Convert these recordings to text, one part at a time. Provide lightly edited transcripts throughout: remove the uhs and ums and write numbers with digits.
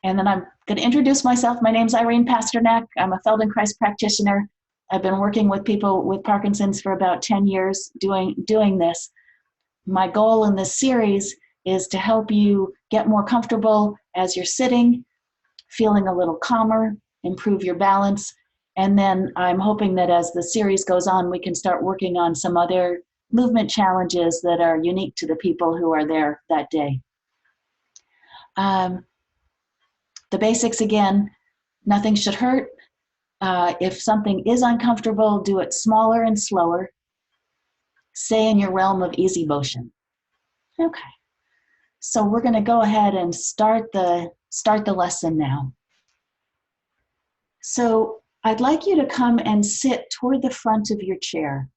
And then I'm going to introduce myself. My name's Irene Pasternak. I'm a Feldenkrais practitioner. I've been working with people with Parkinson's for about 10 years doing this. My goal in this series is to help you get more comfortable as you're sitting, feeling a little calmer, improve your balance. And then I'm hoping that as the series goes on, we can start working on some other movement challenges that are unique to the people who are there that day. The basics again, nothing should hurt. If something is uncomfortable, do it smaller and slower. Stay in your realm of easy motion. Okay, so we're going to go ahead and start the lesson now. So I'd like you to come and sit toward the front of your chair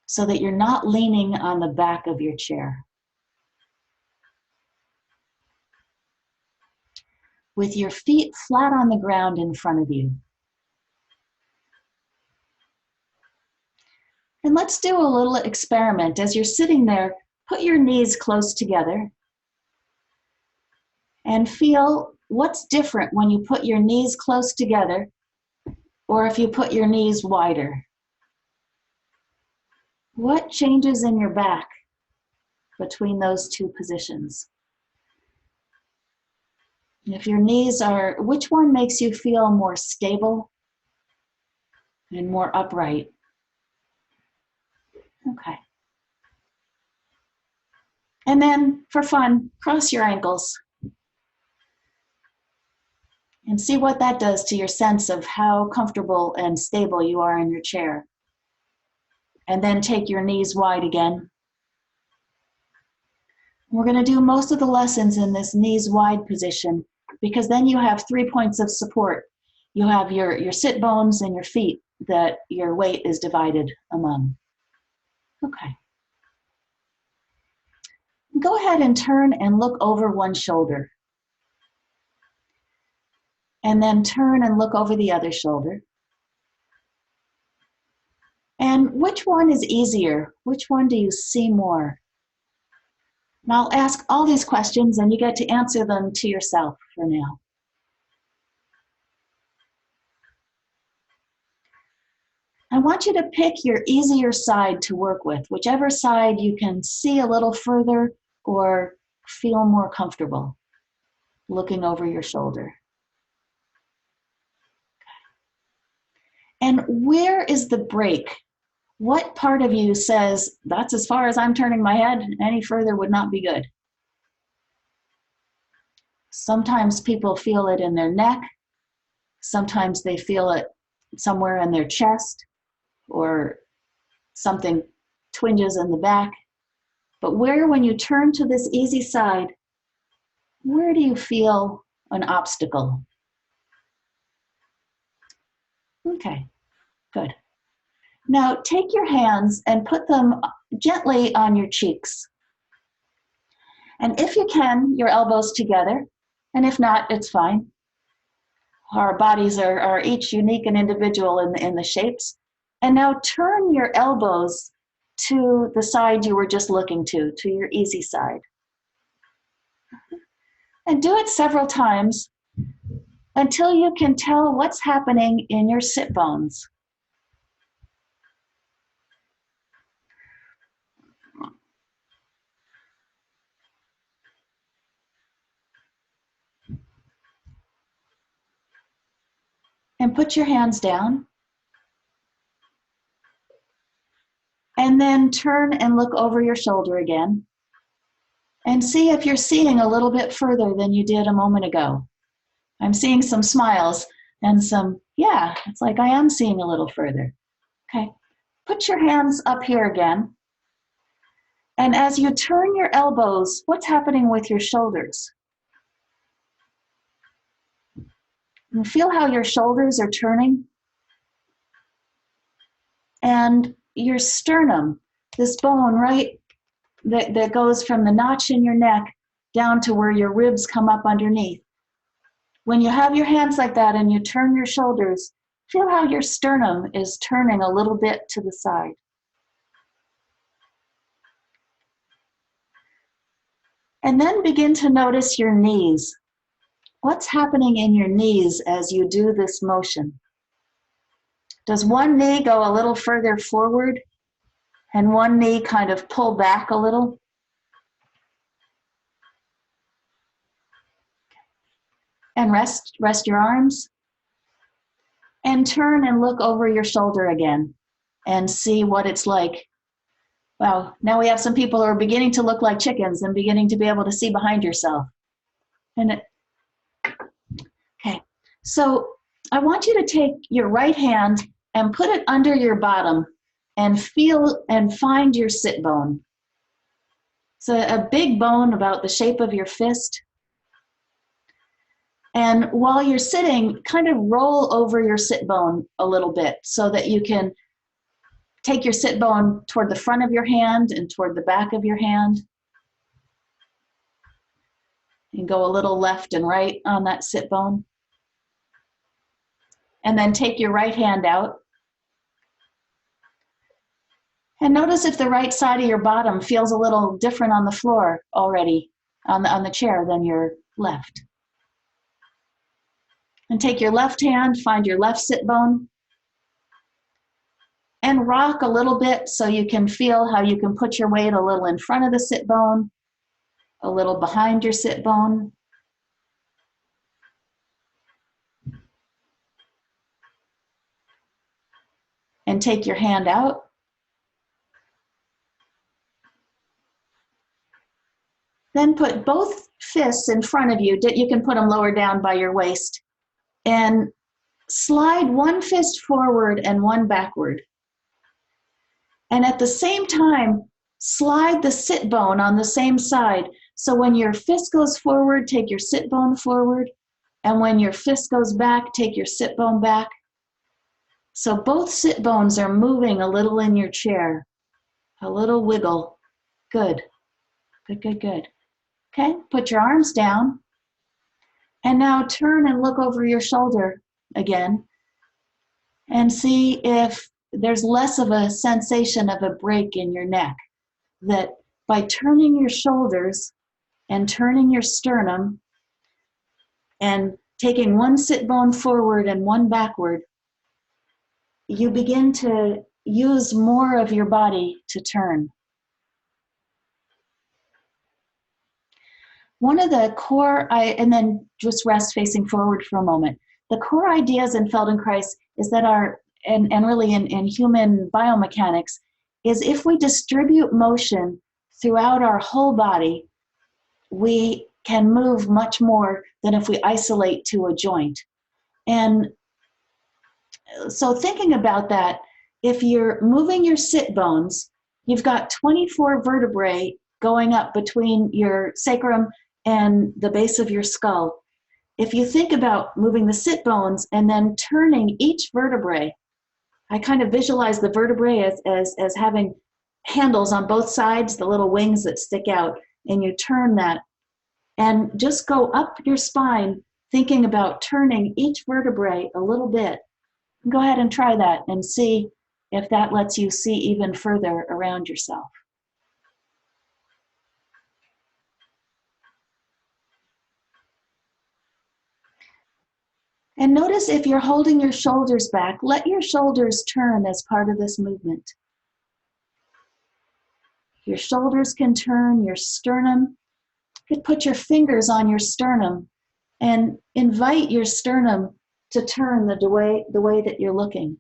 so that you're not leaning on the back of your chair. With your feet flat on the ground in front of you. And let's do a little experiment. As you're sitting there, put your knees close together and feel what's different when you put your knees close together or if you put your knees wider. What changes in your back between those two positions? If your knees are, which one makes you feel more stable and more upright? Okay. And then for fun, cross your ankles and see what that does to your sense of how comfortable and stable you are in your chair. And then take your knees wide again. We're going to do most of the lessons in this knees wide position because then you have 3 points of support. You have your sit bones and your feet that your weight is divided among. Okay. Go ahead and turn and look over one shoulder. And then turn and look over the other shoulder. And which one is easier? Which one do you see more? And I'll ask all these questions and you get to answer them to yourself for now. I want you to pick your easier side to work with, whichever side you can see a little further or feel more comfortable looking over your shoulder. And where is the break? What part of you says, that's as far as I'm turning my head, any further would not be good? Sometimes people feel it in their neck. Sometimes they feel it somewhere in their chest or something twinges in the back. But where, when you turn to this easy side, where do you feel an obstacle? Okay, good. Now take your hands and put them gently on your cheeks. And if you can, your elbows together. And if not, it's fine. Our bodies are each unique and individual in the shapes. And now turn your elbows to the side you were just looking to your easy side. And do it several times until you can tell what's happening in your sit bones. And put your hands down. And then turn and look over your shoulder again. And see if you're seeing a little bit further than you did a moment ago. I'm seeing some smiles and some, yeah, it's like I am seeing a little further. Okay, put your hands up here again. And as you turn your elbows, what's happening with your shoulders? And feel how your shoulders are turning. And your sternum, this bone right that goes from the notch in your neck down to where your ribs come up underneath. When you have your hands like that and you turn your shoulders, feel how your sternum is turning a little bit to the side. And then begin to notice your knees. What's happening in your knees as you do this motion? Does one knee go a little further forward and one knee kind of pull back a little? And rest your arms. And turn and look over your shoulder again and see what it's like. Wow, now we have some people who are beginning to look like chickens and beginning to be able to see behind yourself. Okay, so I want you to take your right hand and put it under your bottom and feel and find your sit bone. It's a big bone about the shape of your fist. And while you're sitting, kind of roll over your sit bone a little bit so that you can take your sit bone toward the front of your hand and toward the back of your hand. And go a little left and right on that sit bone. And then take your right hand out. And notice if the right side of your bottom feels a little different on the floor already, on the chair than your left. And take your left hand, find your left sit bone, and rock a little bit so you can feel how you can put your weight a little in front of the sit bone, a little behind your sit bone. And take your hand out. Then put both fists in front of you. You can put them lower down by your waist. And slide one fist forward and one backward. And at the same time, slide the sit bone on the same side. So when your fist goes forward, take your sit bone forward. And when your fist goes back, take your sit bone back. So both sit bones are moving a little in your chair. A little wiggle. Good. Good, good, good. Okay, put your arms down. And now turn and look over your shoulder again and see if there's less of a sensation of a break in your neck. That by turning your shoulders and turning your sternum and taking one sit bone forward and one backward, you begin to use more of your body to turn. One of the core, and then just rest facing forward for a moment. The core ideas in Feldenkrais is that and really in human biomechanics, is if we distribute motion throughout our whole body, we can move much more than if we isolate to a joint. And so thinking about that, if you're moving your sit bones, you've got 24 vertebrae going up between your sacrum and the base of your skull. If you think about moving the sit bones and then turning each vertebrae, I kind of visualize the vertebrae as having handles on both sides, the little wings that stick out, and you turn that. And just go up your spine, thinking about turning each vertebrae a little bit. Go ahead and try that and see if that lets you see even further around yourself. And notice if you're holding your shoulders back, let your shoulders turn as part of this movement. Your shoulders can turn, your sternum. You could put your fingers on your sternum and invite your sternum to turn the way that you're looking.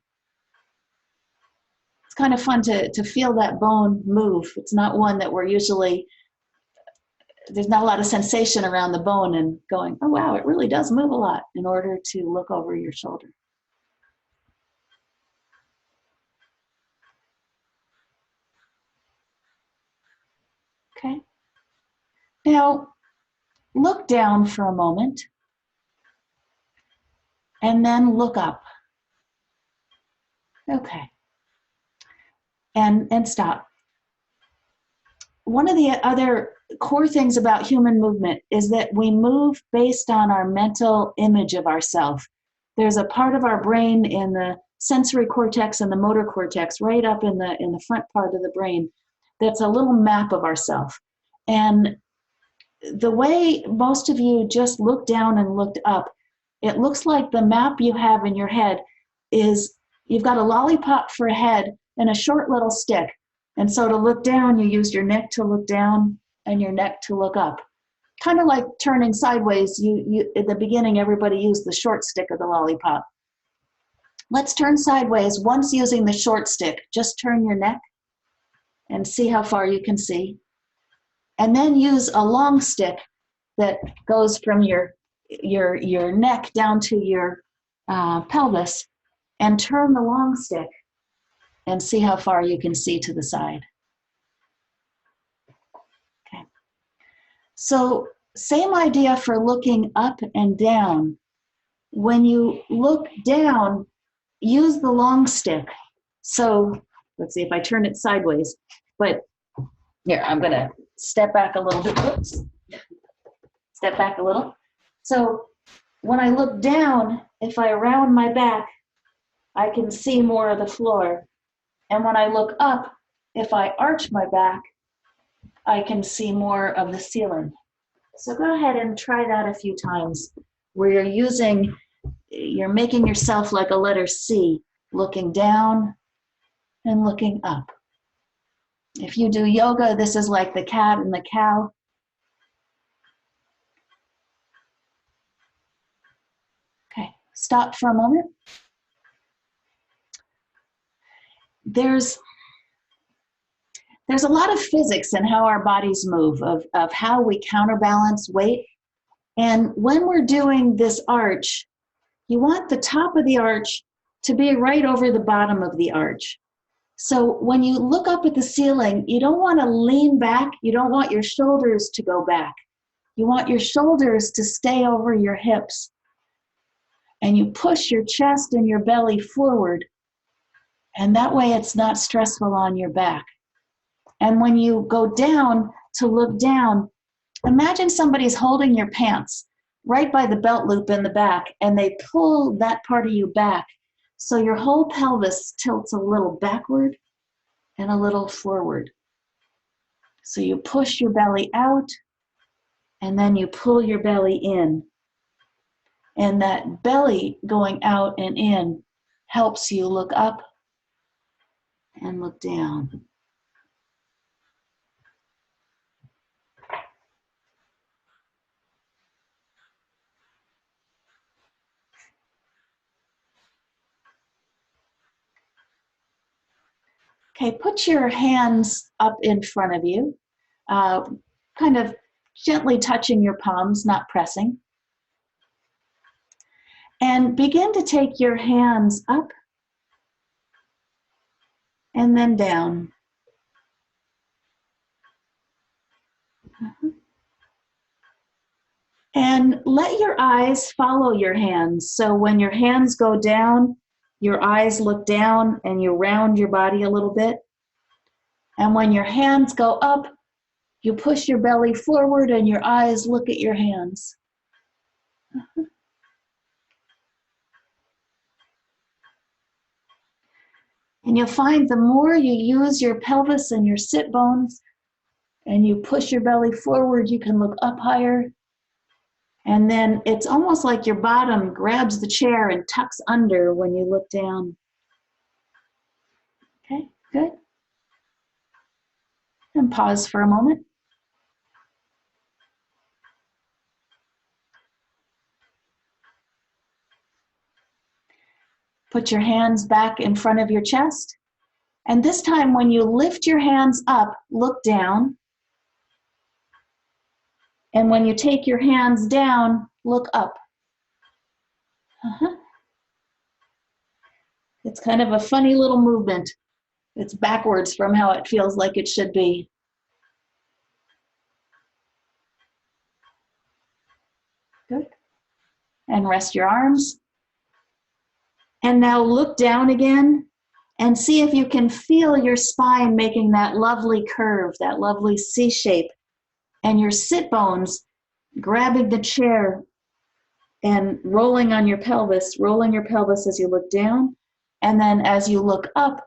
It's kind of fun to feel that bone move. It's not one that we're usually, there's not a lot of sensation around the bone and going, oh wow, it really does move a lot in order to look over your shoulder. Okay. Now, look down for a moment and then look up. Okay. And stop. One of the other core things about human movement is that we move based on our mental image of ourselves. There's a part of our brain in the sensory cortex and the motor cortex right up in the front part of the brain that's a little map of ourselves. And the way most of you just looked down and looked up, it looks like the map you have in your head is you've got a lollipop for a head and a short little stick. And so to look down, you use your neck to look down and your neck to look up. Kind of like turning sideways, at the beginning, everybody used the short stick of the lollipop. Let's turn sideways once using the short stick. Just turn your neck and see how far you can see. And then use a long stick that goes from your neck down to your pelvis, and turn the long stick and see how far you can see to the side. Okay. So same idea for looking up and down. When you look down, use the long stick. So let's see if I turn it sideways, but here, I'm gonna step back a little bit. Oops. Step back a little. So when I look down, if I round my back, I can see more of the floor. And when I look up, if I arch my back, I can see more of the ceiling. So go ahead and try that a few times, where you're making yourself like a letter C, looking down and looking up. If you do yoga, this is like the cat and the cow. Okay, stop for a moment. There's a lot of physics in how our bodies move, of how we counterbalance weight. And when we're doing this arch, you want the top of the arch to be right over the bottom of the arch. So when you look up at the ceiling, you don't want to lean back. You don't want your shoulders to go back. You want your shoulders to stay over your hips. And you push your chest and your belly forward. And that way it's not stressful on your back. And when you go down to look down, imagine somebody's holding your pants right by the belt loop in the back, and they pull that part of you back. So your whole pelvis tilts a little backward and a little forward. So you push your belly out, and then you pull your belly in. And that belly going out and in helps you look up and look down. Okay, put your hands up in front of you, kind of gently touching your palms, not pressing. And begin to take your hands up and then down. And let your eyes follow your hands. So when your hands go down, your eyes look down and you round your body a little bit. And when your hands go up, you push your belly forward and your eyes look at your hands. And you'll find the more you use your pelvis and your sit bones and you push your belly forward, you can look up higher. And then it's almost like your bottom grabs the chair and tucks under when you look down. Okay, good. And pause for a moment. Put your hands back in front of your chest. And this time when you lift your hands up, look down. And when you take your hands down, look up. It's kind of a funny little movement. It's backwards from how it feels like it should be. Good. And rest your arms. And now look down again and see if you can feel your spine making that lovely curve, that lovely C shape, and your sit bones grabbing the chair and rolling on your pelvis, rolling your pelvis as you look down. And then as you look up,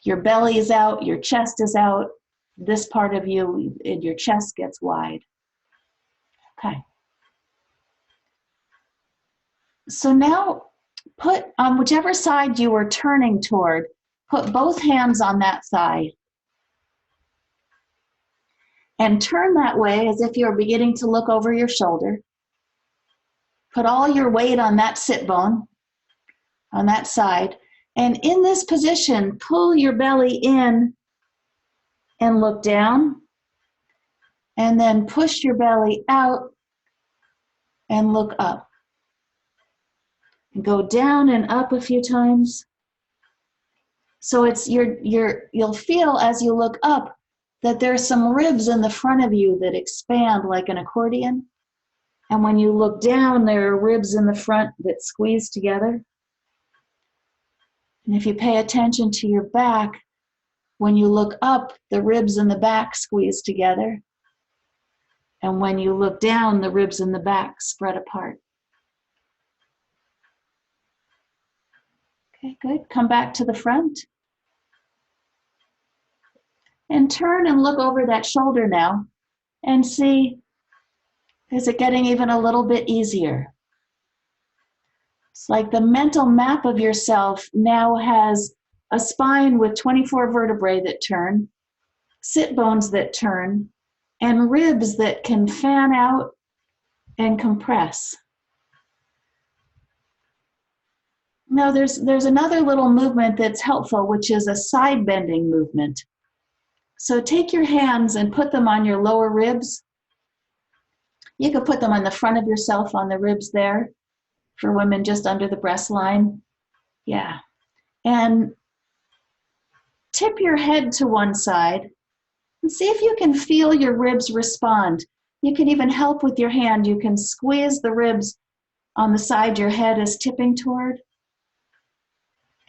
your belly is out, your chest is out. This part of you, your chest gets wide. Okay. So now put on whichever side you were turning toward, put both hands on that thigh. And turn that way as if you're beginning to look over your shoulder. Put all your weight on that sit bone, on that side. And in this position, pull your belly in and look down. And then push your belly out and look up. And go down and up a few times. So it's you'll feel as you look up that there's some ribs in the front of you that expand like an accordion. And when you look down, there are ribs in the front that squeeze together. And if you pay attention to your back, when you look up, the ribs in the back squeeze together. And when you look down, the ribs in the back spread apart. Okay, good. Come back to the front. And turn and look over that shoulder now and see, is it getting even a little bit easier? It's like the mental map of yourself now has a spine with 24 vertebrae that turn, sit bones that turn, and ribs that can fan out and compress. Now there's another little movement that's helpful, which is a side bending movement. So take your hands and put them on your lower ribs. You could put them on the front of yourself on the ribs there. For women, just under the breast line. Yeah. And tip your head to one side and see if you can feel your ribs respond. You can even help with your hand. You can squeeze the ribs on the side your head is tipping toward.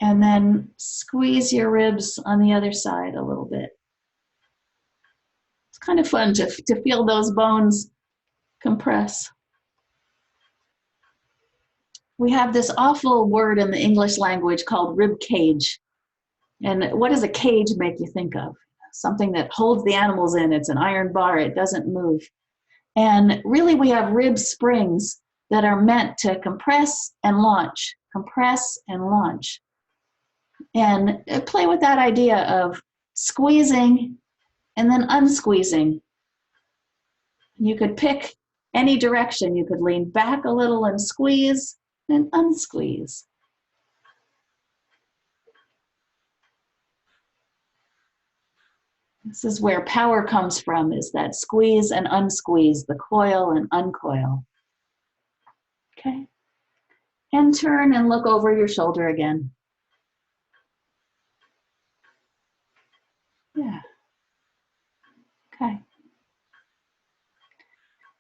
And then squeeze your ribs on the other side a little bit. It's kind of fun to feel those bones compress. We have this awful word in the English language called rib cage. And what does a cage make you think of? Something that holds the animals in. It's an iron bar. It doesn't move. And really, we have rib springs that are meant to compress and launch, compress and launch. And play with that idea of squeezing and then unsqueezing. You could pick any direction. You could lean back a little and squeeze, and unsqueeze. This is where power comes from, is that squeeze and unsqueeze, the coil and uncoil. Okay. And turn and look over your shoulder again. Yeah. Okay.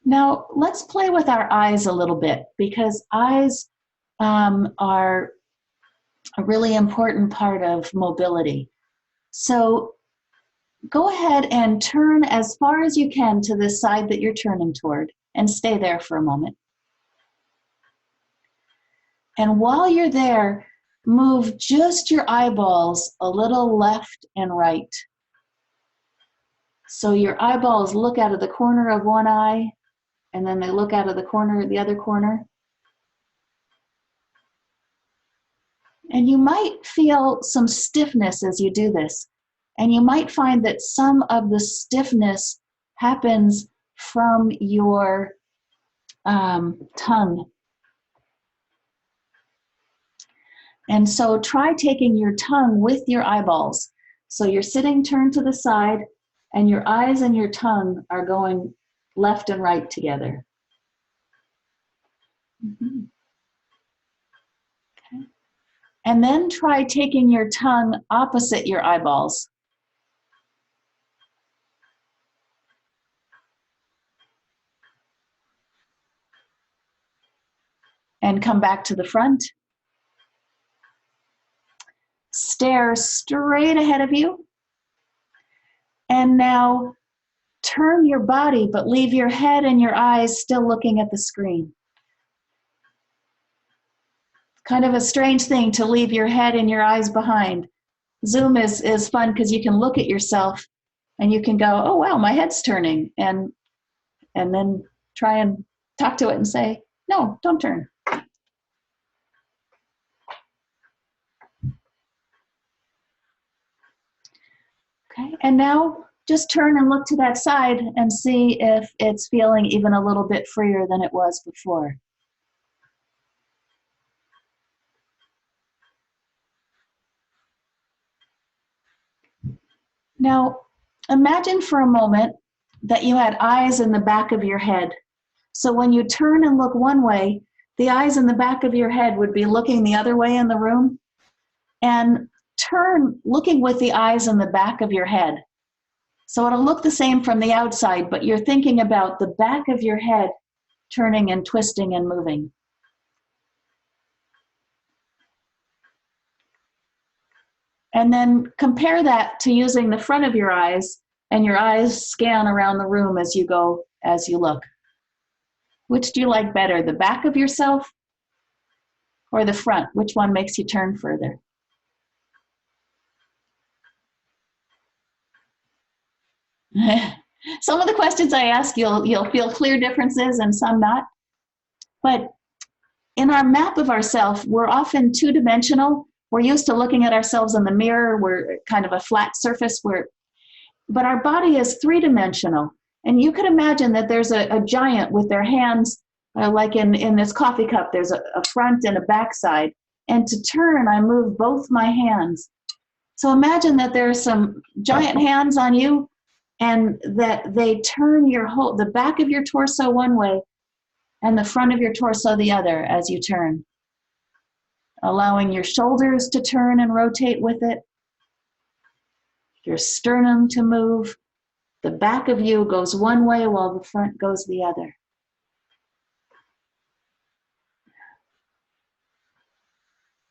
Now let's play with our eyes a little bit, because eyes are a really important part of mobility. So go ahead and turn as far as you can to the side that you're turning toward and stay there for a moment. And while you're there, move just your eyeballs a little left and right. So your eyeballs look out of the corner of one eye, and then they look out of the corner of the other corner. And you might feel some stiffness as you do this. And you might find that some of the stiffness happens from your tongue. And so try taking your tongue with your eyeballs. So you're sitting turned to the side, and your eyes and your tongue are going left and right together. Mm-hmm. Okay. And then try taking your tongue opposite your eyeballs. And come back to the front. Stare straight ahead of you. And now turn your body, but leave your head and your eyes still looking at the screen. Kind of a strange thing to leave your head and your eyes behind. Zoom is fun because you can look at yourself and you can go, oh wow, my head's turning. And then try and talk to it and say, no, don't turn. Okay, and now just turn and look to that side and see if it's feeling even a little bit freer than it was before. Now, imagine for a moment that you had eyes in the back of your head. So when you turn and look one way, the eyes in the back of your head would be looking the other way in the room. And turn looking with the eyes in the back of your head. So it'll look the same from the outside, but you're thinking about the back of your head turning and twisting and moving. And then compare that to using the front of your eyes, and your eyes scan around the room as you go, as you look. Which do you like better, the back of yourself or the front? Which one makes you turn further? Some of the questions I ask, you'll feel clear differences and some not. But in our map of ourself, we're often two-dimensional. We're used to looking at ourselves in the mirror. We're kind of a flat surface. But our body is three-dimensional. And you could imagine that there's a giant with their hands, like in this coffee cup, there's a front and a back side. And to turn, I move both my hands. So imagine that there's some giant hands on you, and that they turn the back of your torso one way and the front of your torso the other as you turn. Allowing your shoulders to turn and rotate with it, your sternum to move. The back of you goes one way while the front goes the other.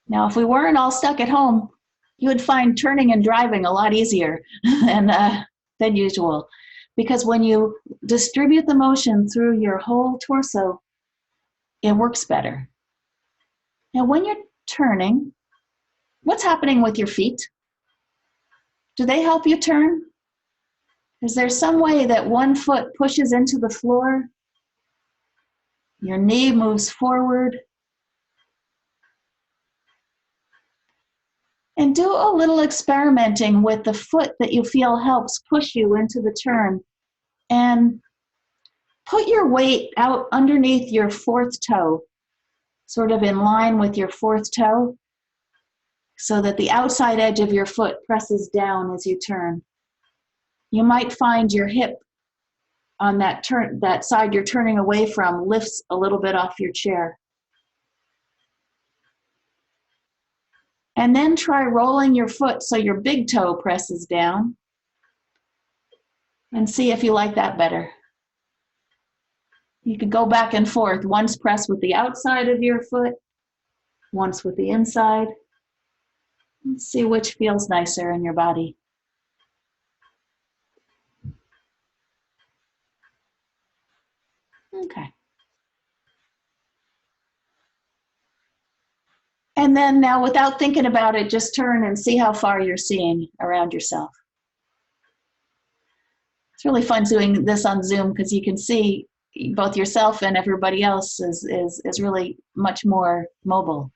Now, if we weren't all stuck at home, you would find turning and driving a lot easier than usual. Because when you distribute the motion through your whole torso, it works better. Now, when you're turning, what's happening with your feet? Do they help you turn? Is there some way that one foot pushes into the floor? Your knee moves forward. And do a little experimenting with the foot that you feel helps push you into the turn. And put your weight out underneath your fourth toe, sort of in line with your fourth toe, so that the outside edge of your foot presses down as you turn. You might find your hip on that side you're turning away from lifts a little bit off your chair. And then try rolling your foot so your big toe presses down, and see if you like that better. You could go back and forth, once press with the outside of your foot, once with the inside, and see which feels nicer in your body. Okay. And then now, without thinking about it, just turn and see how far you're seeing around yourself. It's really fun doing this on Zoom because you can see both yourself and everybody else is really much more mobile.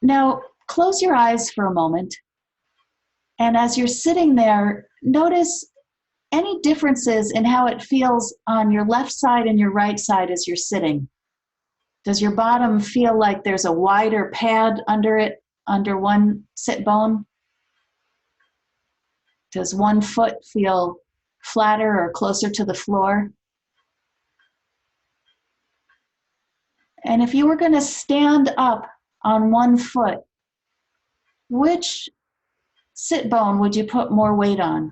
Now, close your eyes for a moment. And as you're sitting there, notice any differences in how it feels on your left side and your right side as you're sitting. Does your bottom feel like there's a wider pad under it, under one sit bone? Does one foot feel flatter or closer to the floor? And if you were going to stand up on one foot, which sit bone would you put more weight on?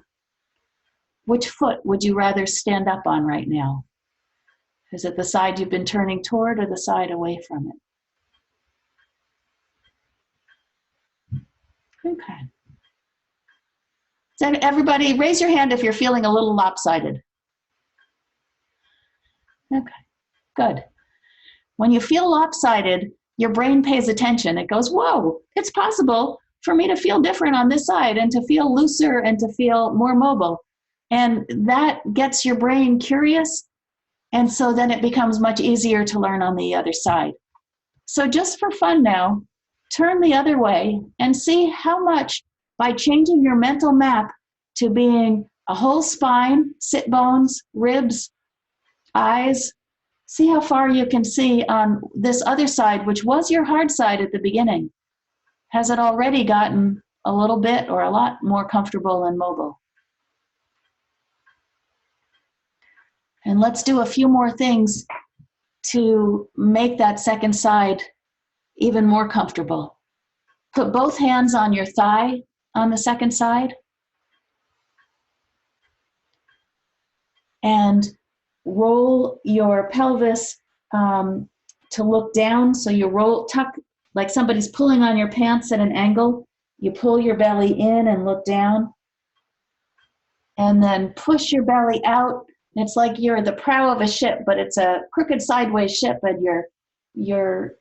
Which foot would you rather stand up on right now? Is it the side you've been turning toward or the side away from it? Okay. So everybody, raise your hand if you're feeling a little lopsided. Okay, good. When you feel lopsided, your brain pays attention. It goes, whoa, it's possible for me to feel different on this side and to feel looser and to feel more mobile. And that gets your brain curious And so then it becomes much easier to learn on the other side. So just for fun now, turn the other way and see how much, by changing your mental map to being a whole spine, sit bones, ribs, eyes, see how far you can see on this other side, which was your hard side at the beginning. Has it already gotten a little bit or a lot more comfortable and mobile? And let's do a few more things to make that second side even more comfortable. Put both hands on your thigh on the second side. And roll your pelvis to look down. So you roll, tuck, like somebody's pulling on your pants at an angle. You pull your belly in and look down. And then push your belly out. It's like you're the prow of a ship, but it's a crooked sideways ship, and you're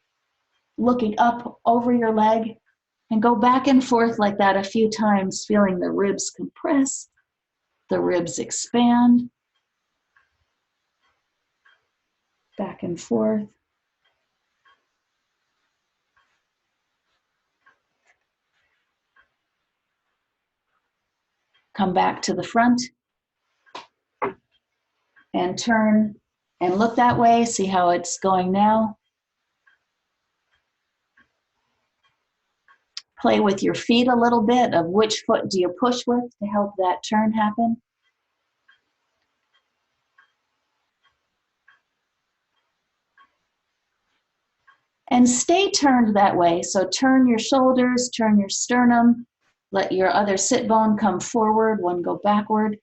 looking up over your leg, and go back and forth like that a few times, feeling the ribs compress, the ribs expand, back and forth. Come back to the front and turn and look that way, see how it's going now. Play with your feet a little bit of which foot do you push with to help that turn happen. And stay turned that way. So turn your shoulders, turn your sternum, let your other sit bone come forward, one go backward.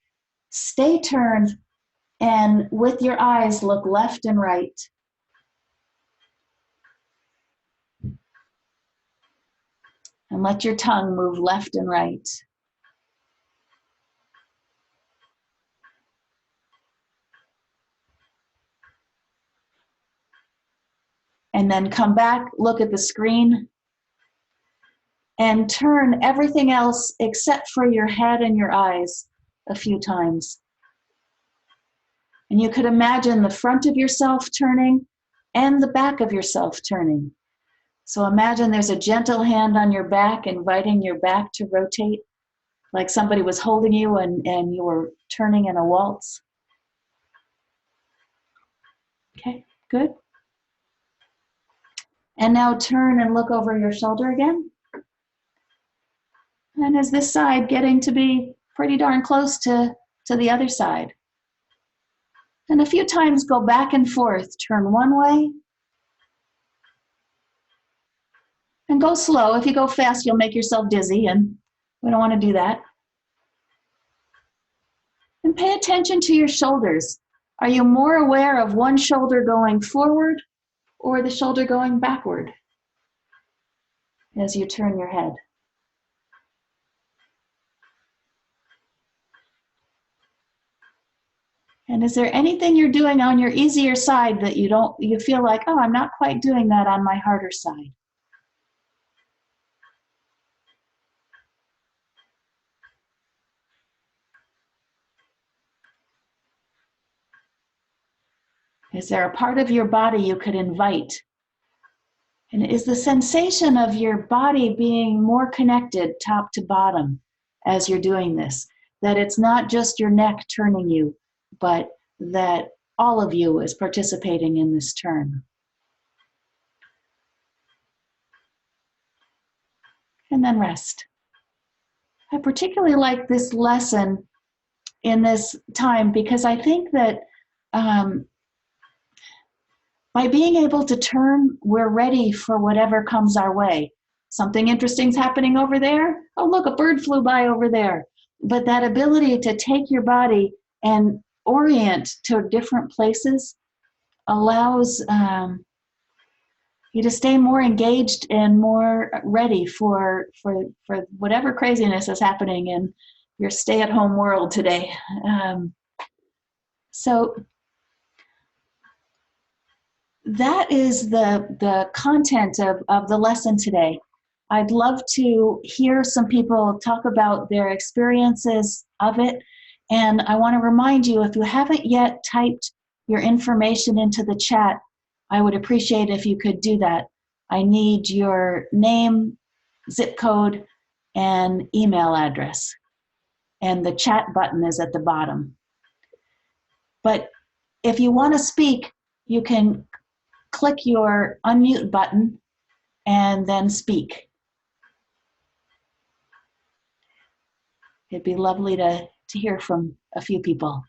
Stay turned, and with your eyes look left and right. And let your tongue move left and right. And then come back, look at the screen, and turn everything else except for your head and your eyes a few times. And you could imagine the front of yourself turning and the back of yourself turning. So imagine there's a gentle hand on your back, inviting your back to rotate, like somebody was holding you and you were turning in a waltz. Okay, good. And now turn and look over your shoulder again. And is this side getting to be pretty darn close to the other side? And a few times go back and forth, turn one way, and go slow. If you go fast, you'll make yourself dizzy, and we don't want to do that. And pay attention to your shoulders. Are you more aware of one shoulder going forward or the shoulder going backward as you turn your head? And is there anything you're doing on your easier side that you feel like, oh, I'm not quite doing that on my harder side? Is there a part of your body you could invite? And is the sensation of your body being more connected top to bottom as you're doing this? That it's not just your neck turning you, but that all of you is participating in this turn. And then rest. I particularly like this lesson in this time because I think that by being able to turn, we're ready for whatever comes our way. Something interesting's happening over there. Oh, look, a bird flew by over there. But that ability to take your body and orient to different places allows you to stay more engaged and more ready for whatever craziness is happening in your stay-at-home world today. So that is the content of the lesson today. I'd love to hear some people talk about their experiences of it. And I want to remind you, if you haven't yet typed your information into the chat, I would appreciate if you could do that. I need your name, zip code, and email address. And the chat button is at the bottom. But if you want to speak, you can click your unmute button and then speak. It'd be lovely to hear from a few people.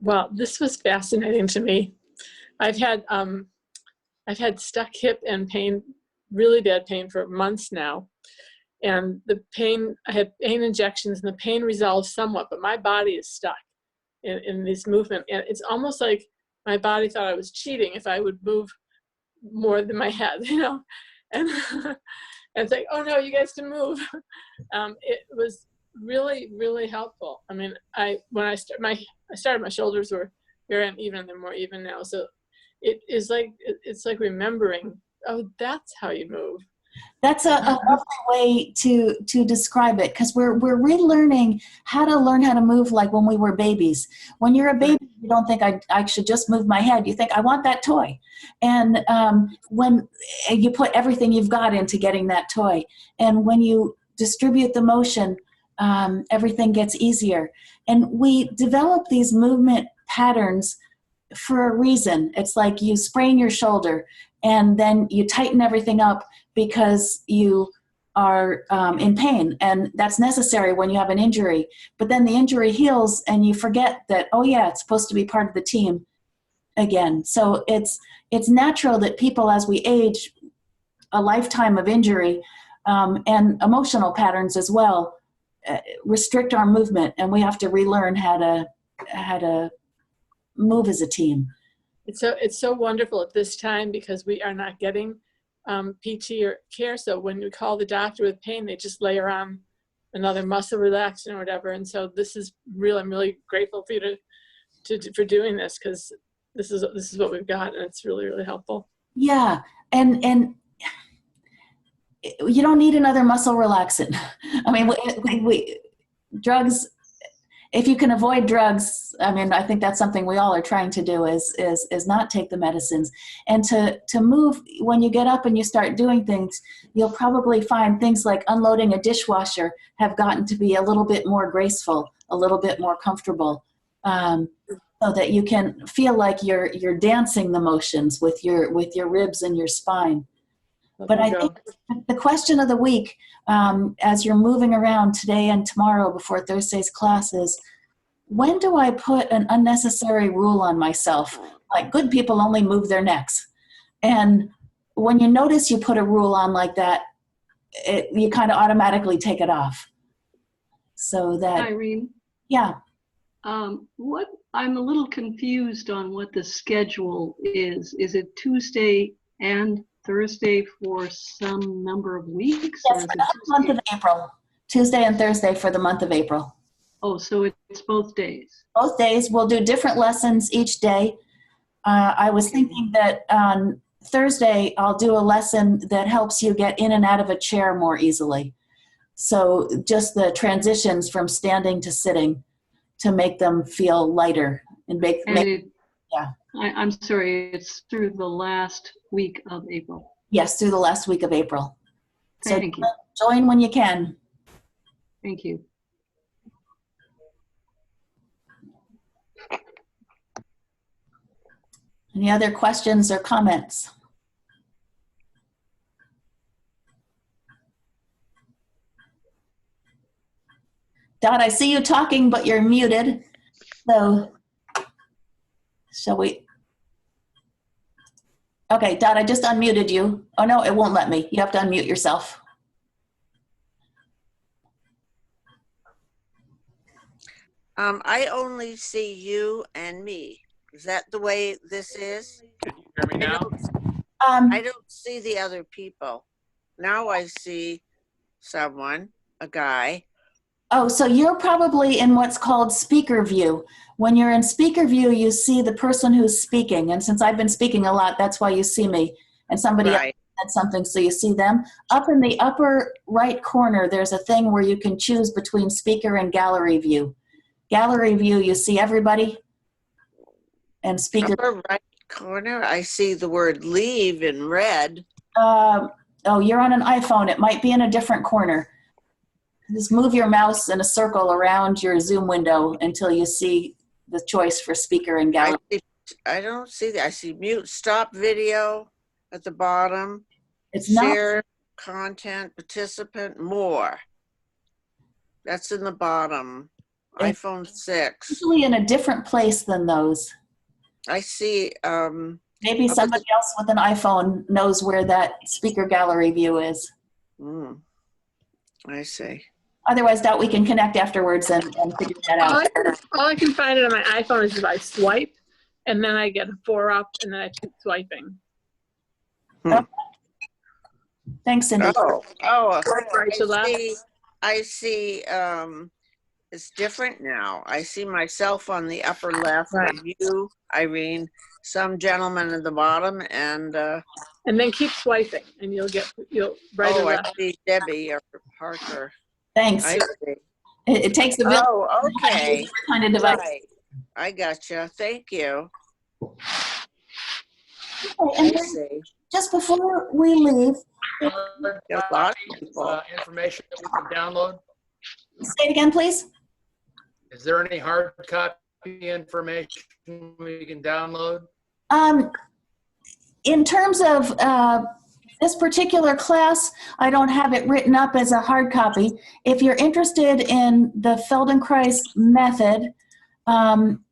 Well, this was fascinating to me. I've had stuck hip and pain, really bad pain for months now. And the pain, I had pain injections and the pain resolved somewhat, but my body is stuck in this movement. And it's almost like my body thought I was cheating if I would move more than my head, you know? And, and it's like, oh no, you guys can move. It was really, really helpful. I mean, when I started, my shoulders were very uneven, they're more even now. So it's like remembering, oh, that's how you move. That's a lovely way to describe it, because we're relearning how to learn how to move like when we were babies. When you're a baby, you don't think I should just move my head. You think, I want that toy. And when you put everything you've got into getting that toy, and when you distribute the motion, everything gets easier. And we develop these movement patterns for a reason. It's like you sprain your shoulder and then you tighten everything up because you are in pain, and that's necessary when you have an injury. But then the injury heals and you forget that, oh yeah, it's supposed to be part of the team again. So it's natural that people, as we age, a lifetime of injury and emotional patterns as well, restrict our movement, and we have to relearn how to move as a team. It's so wonderful at this time because we are not getting PT or care. So when we call the doctor with pain, they just layer on another muscle relaxant or whatever. And so this is real. I'm really grateful for you for doing this, because this is what we've got, and it's really, really helpful. Yeah, and you don't need another muscle relaxant. I mean, we drugs. If you can avoid drugs, I mean, I think that's something we all are trying to do, is not take the medicines. And to move, when you get up and you start doing things, you'll probably find things like unloading a dishwasher have gotten to be a little bit more graceful, a little bit more comfortable, so that you can feel like you're dancing the motions with your ribs and your spine. But I think the question of the week, as you're moving around today and tomorrow before Thursday's class, is, when do I put an unnecessary rule on myself? Like, good people only move their necks. And when you notice you put a rule on like that, you kind of automatically take it off. So that, Irene? Yeah. I'm a little confused on what the schedule is. Is it Tuesday and Thursday for some number of weeks? Yes, for the month of April. Tuesday and Thursday for the month of April. Oh, so it's both days. Both days. We'll do different lessons each day. I was thinking that on Thursday I'll do a lesson that helps you get in and out of a chair more easily. So just the transitions from standing to sitting to make them feel lighter and yeah. I'm sorry, it's through the last week of April. Yes, through the last week of April. So Thank you. Join when you can. Thank you. Any other questions or comments? Dot, I see you talking, but you're muted. So, shall we? Okay, Dot, I just unmuted you. Oh no, it won't let me. You have to unmute yourself. I only see you and me. Is that the way this is? Can you hear me now? I don't see the other people. Now I see someone, a guy. Oh, so you're probably in what's called speaker view. When you're in speaker view, you see the person who's speaking. And since I've been speaking a lot, that's why you see me. And somebody else said something, so you see them. Up in the upper right corner, there's a thing where you can choose between speaker and gallery view. Gallery view, you see everybody. and speaker. Upper right corner, I see the word leave in red. Oh, you're on an iPhone. It might be in a different corner. Just move your mouse in a circle around your Zoom window until you see the choice for speaker and gallery. I don't see that. I see mute, stop video at the bottom. It's not. Share content, participant, more. That's in the bottom. It's iPhone 6. usually in a different place than those. I see. Maybe somebody else with an iPhone knows where that speaker gallery view is. I see. Otherwise, doubt we can connect afterwards and figure that out. All I can find it on my iPhone is if I swipe, and then I get a 4 up, and then I keep swiping. Okay. Thanks, Cindy. Right to left. I see. It's different now. I see myself on the upper left, Right. you, Irene, some gentleman at the bottom, and then keep swiping, and you'll right or I left. see Debbie or Parker. Thanks. I see. It takes a village. Oh, okay. Kind of device. Right. I gotcha. Thank you. Okay, and I see. just before we leave, A lot of people. Information that we can download? say it again, please. Is there any hard copy information we can download? In terms of this particular class, I don't have it written up as a hard copy. If you're interested in the Feldenkrais method, I'm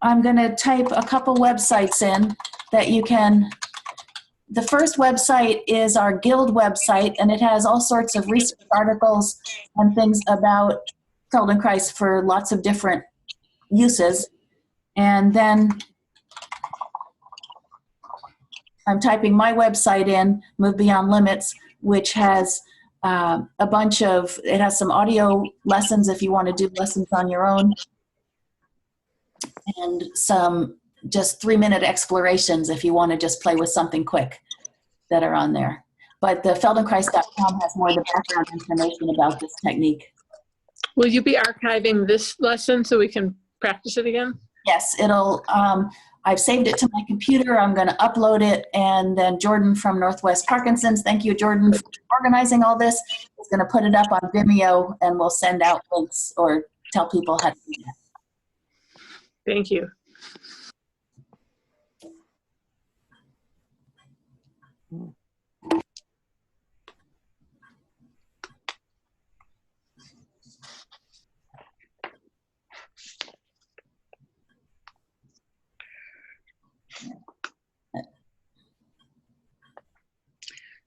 going to type a couple websites in that you can. The first website is our guild website, and it has all sorts of research articles and things about Feldenkrais for lots of different uses. And then I'm typing my website in, Move Beyond Limits, which has a bunch of, it has some audio lessons if you want to do lessons on your own, and some just 3-minute explorations if you want to just play with something quick that are on there. But the Feldenkrais.com has more of the background information about this technique. Will you be archiving this lesson so we can practice it again? Yes, it'll, I've saved it to my computer. I'm going to upload it, and then Jordan from Northwest Parkinson's, thank you, Jordan, for organizing all this, is going to put it up on Vimeo, and we'll send out links or tell people how to do that. Thank you.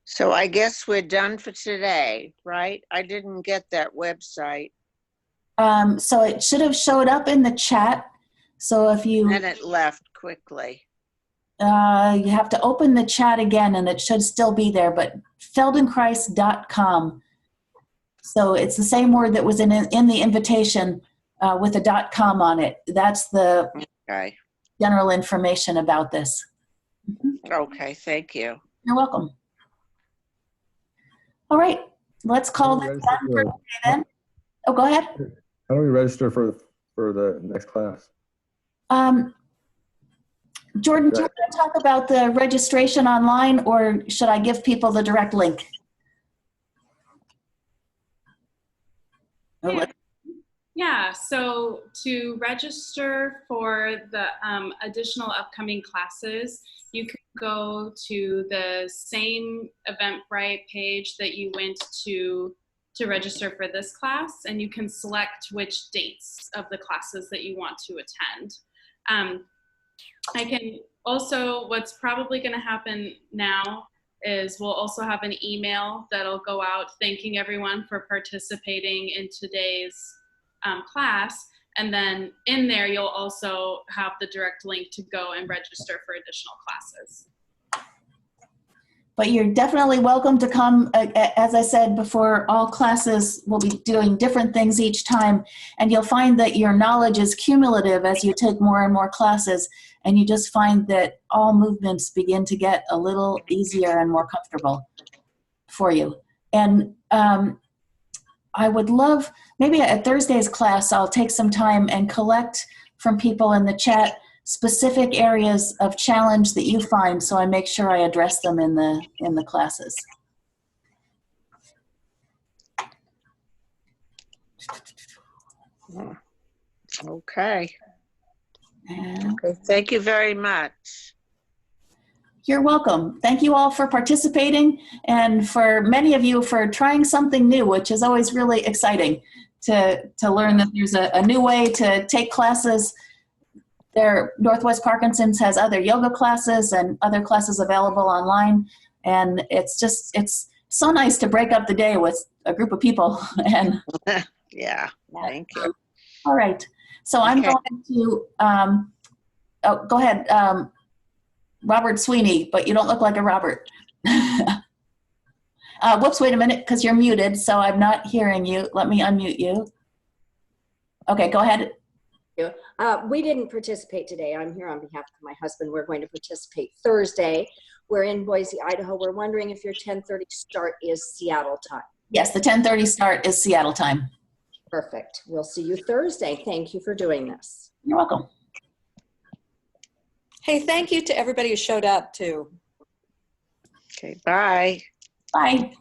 So I guess we're done for today, right? I didn't get that website. So it should have showed up in the chat. So if you, And it left quickly. you have to open the chat again, and it should still be there, but Feldenkrais.com. So it's the same word that was in the invitation with a .com on it. That's the Okay. general information about this. Okay, thank you. You're welcome. All right, let's call this done for today then. Oh, go ahead. How do we register for the next class? Jordan, do you want to talk about the registration online, or should I give people the direct link? Yeah, so to register for the additional upcoming classes, you can go to the same Eventbrite page that you went to register for this class, and you can select which dates of the classes that you want to attend. I can also, what's probably going to happen now is we'll also have an email that'll go out thanking everyone for participating in today's class, and then in there you'll also have the direct link to go and register for additional classes. But you're definitely welcome to come. As I said before, all classes will be doing different things each time, and you'll find that your knowledge is cumulative as you take more and more classes, and you just find that all movements begin to get a little easier and more comfortable for you. And I would love, maybe at Thursday's class, I'll take some time and collect from people in the chat specific areas of challenge that you find, so I make sure I address them in the classes. Okay. And Okay. Thank you very much. you're welcome. Thank you all for participating, and for many of you for trying something new, which is always really exciting to learn that there's a new way to take classes. Northwest Parkinson's has other yoga classes and other classes available online, and it's so nice to break up the day with a group of people. And Yeah, thank you. all right, so I'm Okay. going to go ahead, Robert Sweeney, but you don't look like a Robert. Whoops, wait a minute, because you're muted, so I'm not hearing you. Let me unmute you. Okay, go ahead. We didn't participate today. I'm here on behalf of my husband. We're going to participate Thursday. We're in Boise, Idaho. We're wondering if your 10:30 start is Seattle time. Yes, the 10:30 start is Seattle time. Perfect. We'll see you Thursday. Thank you for doing this. You're welcome. Hey, thank you to everybody who showed up too. Okay, bye. Bye.